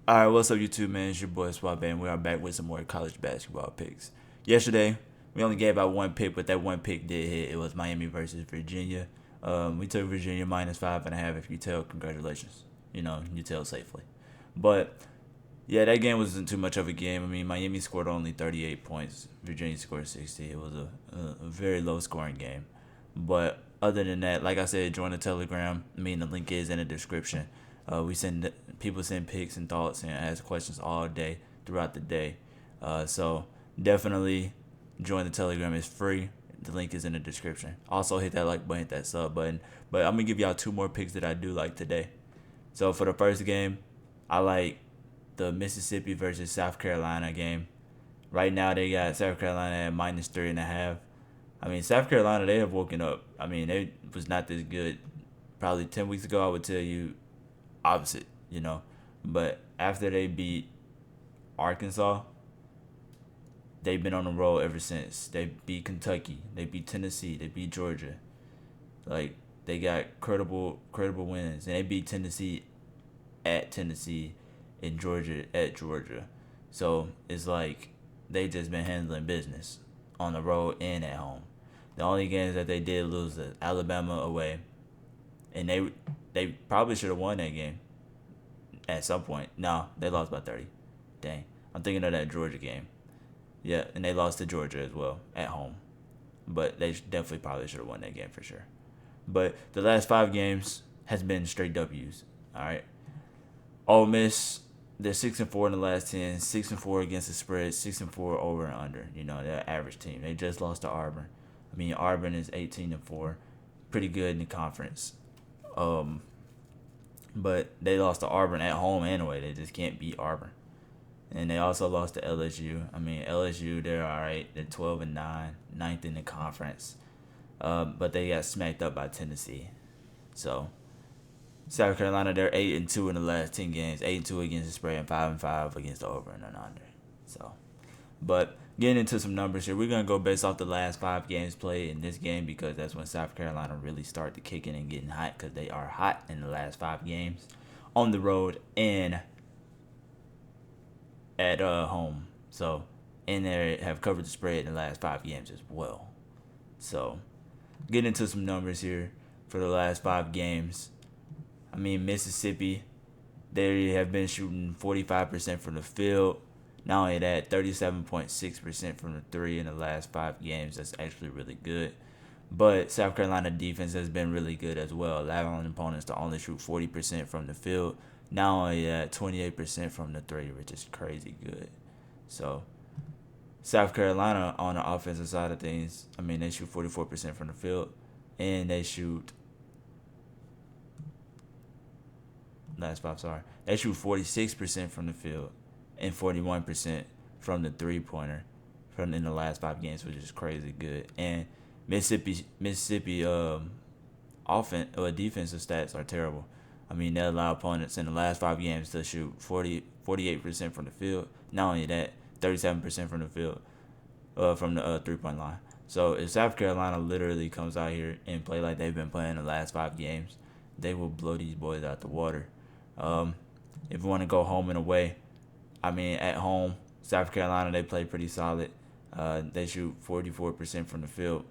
All right, what's up, YouTube, man? It's your boy Swap, and we are back with some more college basketball picks. Yesterday, we only gave out one pick, but that one pick did hit. It was Miami versus Virginia. We took Virginia minus 5.5. If you tell, congratulations. You tell safely. But yeah, that game wasn't too much of a game. I mean, Miami scored only 38 points. Virginia scored 60. It was a very low scoring game. But other than that, like I said, join the Telegram. The link is in the description. We send people send pics and thoughts and ask questions all day throughout the day. So definitely join the Telegram. It's free. The link is in the description. Also hit that like button, hit that sub button. But I'm gonna give y'all two more picks that I do like today. So for the first game, I like the Mississippi versus South Carolina game. Right now they got South Carolina at minus 3.5. I mean, South Carolina, they have woken up. I mean, they was not this good. Probably 10 weeks ago, I would tell you opposite. But after they beat Arkansas, they've been on the roll ever since. They beat Kentucky, they beat Tennessee, they beat Georgia. Like, they got credible wins, and they beat Tennessee at Tennessee and Georgia at Georgia. So it's like they just been handling business on the road and at home. The only games that they did lose is Alabama away, and they probably should have won that game at some point. No, they lost by 30. Dang, I'm thinking of that Georgia game. Yeah, and they lost to Georgia as well at home, but they definitely probably should have won that game for sure. But the last 5 games has been straight W's. All right, Ole Miss, they're 6-4 in the last 10, 6-4 against the spread, 6-4 over and under. They're an average team. They just lost to Auburn. I mean, Auburn is 18-4, pretty good in the conference. But they lost to Auburn at home anyway. They just can't beat Auburn. And they also lost to LSU. I mean, LSU, they're all right. They're 12-9, ninth in the conference. But they got smacked up by Tennessee. So South Carolina, they're 8-2 in the last 10 games. 8-2 against the spread and 5-5 against the over and under. So, but getting into some numbers here, we're gonna go based off the last 5 games played in this game because that's when South Carolina really started to kick in and getting hot because they are hot in the last 5 games on the road and at home. So, and they have covered the spread in the last 5 games as well. So, getting into some numbers here for the last 5 games. I mean, Mississippi, they have been shooting 45% from the field. Not only that, 37.6% from the three in the last 5 games. That's actually really good. But South Carolina defense has been really good as well, allowing opponents to only shoot 40% from the field. Not only that, 28% from the three, which is crazy good. So South Carolina on the offensive side of things, I mean, they shoot 44% from the field, and they shoot they shoot 46% from the field and 41% from the 3-pointer from in the last 5 games, which is crazy good. And Mississippi offense or defensive stats are terrible. I mean, they allow opponents in the last 5 games to shoot 48% from the field. Not only that, 37% from the field, from the 3-point line. So if South Carolina literally comes out here and play like they've been playing the last 5 games, they will blow these boys out the water. If you want to go home and away, I mean, at home, South Carolina, they play pretty solid. They shoot 44% from the field,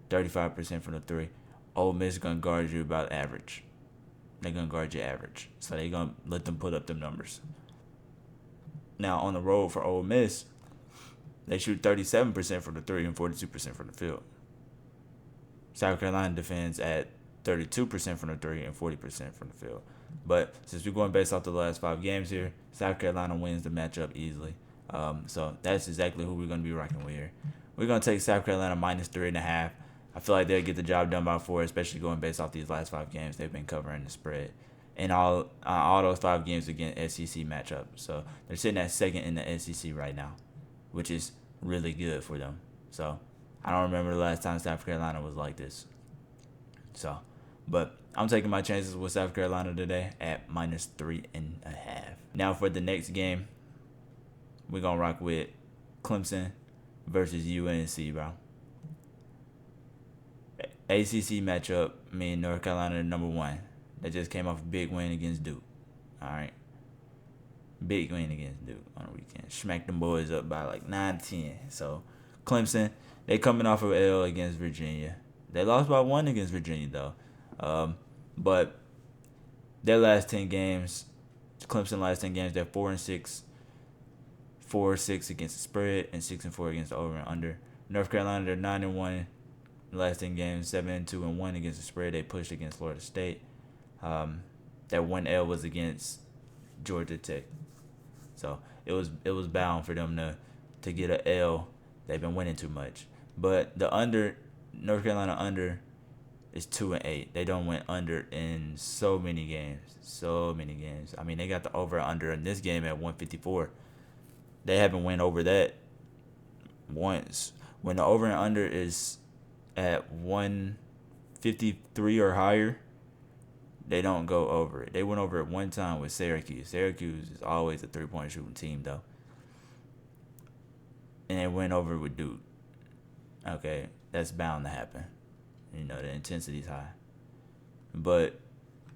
35% from the three. Ole Miss is going to guard you about average. They're going to guard you average. So they're going to let them put up them numbers. Now, on the road for Ole Miss, they shoot 37% from the three and 42% from the field. South Carolina defends at 32% from the three and 40% from the field. But since we're going based off the last 5 games here, South Carolina wins the matchup easily. So that's exactly who we're going to be rocking with here. We're going to take South Carolina minus 3.5. I feel like they'll get the job done by 4, especially going based off these last 5 games. They've been covering the spread. And all those 5 games against SEC matchup. So they're sitting at second in the SEC right now, which is really good for them. So I don't remember the last time South Carolina was like this. So, but I'm taking my chances with South Carolina today at minus 3.5. Now for the next game, we're going to rock with Clemson versus UNC, bro. ACC matchup, I mean, North Carolina number 1. They just came off a big win against Duke. All right. big win against Duke on the weekend. Smacked them boys up by like 9-10. So Clemson, they coming off of L against Virginia. They lost by 1 against Virginia though. But their last 10 games, Clemson last 10 games, they're 4-6, 4-6 against the spread, and 6-4 against the over and under. North Carolina, they're 9-1 last 10 games, 7-2-1 against the spread. They pushed against Florida State. That one L was against Georgia Tech. So it was bound for them to get an L. They've been winning too much. But the under, North Carolina under, is 2-8. They don't win under in so many games. So many games. I mean, they got the over under in this game at 154. They haven't went over that once. When the over and under is at 153 or higher, they don't go over it. They went over it one time with Syracuse. Syracuse is always a 3-point shooting team, though. And they went over it with Duke. Okay, that's bound to happen. You know, the intensity's high. But,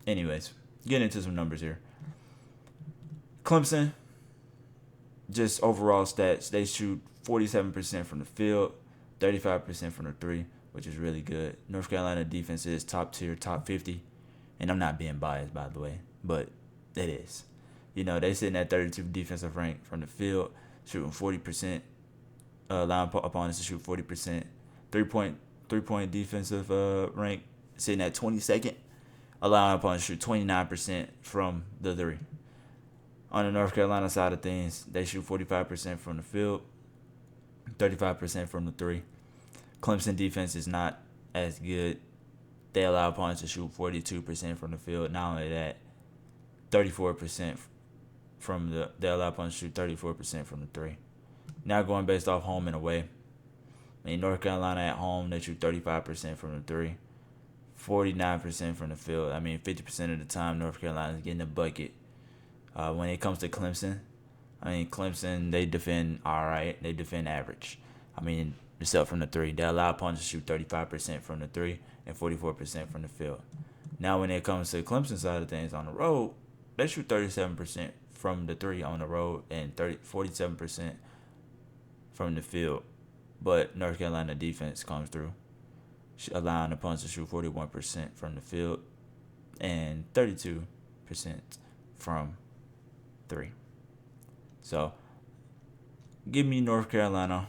anyways, getting into some numbers here. Clemson, just overall stats, they shoot 47% from the field, 35% from the three, which is really good. North Carolina defense is top tier, top 50. And I'm not being biased, by the way, but it is. You know, they sitting at 32 defensive rank from the field, shooting 40%, allowing opponents to shoot 40%. Three-point defensive rank, sitting at 22nd, allowing opponents to shoot 29% from the three. On the North Carolina side of things, they shoot 45% from the field, 35% from the three. Clemson defense is not as good. They allow opponents to shoot 42% from the field. Not only that, 34% they allow opponents to shoot 34% from the three. Now going based off home and away. I mean, North Carolina at home, they shoot 35% from the three, 49% from the field. I mean, 50% of the time, North Carolina is getting a bucket. When it comes to Clemson, they defend all right. They defend average. I mean, except from the three. They allow opponents to shoot 35% from the three and 44% from the field. Now, when it comes to the Clemson side of things on the road, they shoot 37% from the three on the road and 47% from the field. But North Carolina defense comes through, allowing opponents to shoot 41% from the field and 32% from three. So, give me North Carolina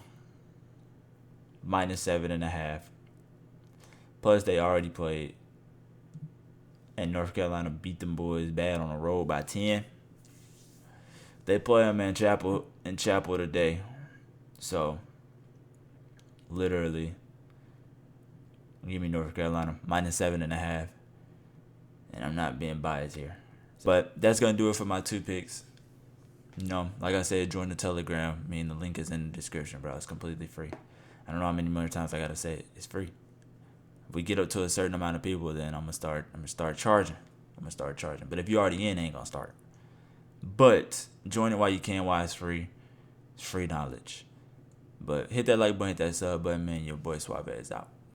-7.5. Plus, they already played, and North Carolina beat them boys bad on the road by 10. They play them in Chapel today. So, literally, give me North Carolina -7.5. And I'm not being biased here. But that's going to do it for my 2 picks. You know, like I said, join the Telegram. The link is in the description, bro. It's completely free. I don't know how many more times I got to say it. It's free. If we get up to a certain amount of people, then I'm going to start charging. But if you're already in, it ain't going to start. But join it while you can, while it's free. It's free knowledge. But hit that like button, hit that sub button, man. Your boy Suave is out.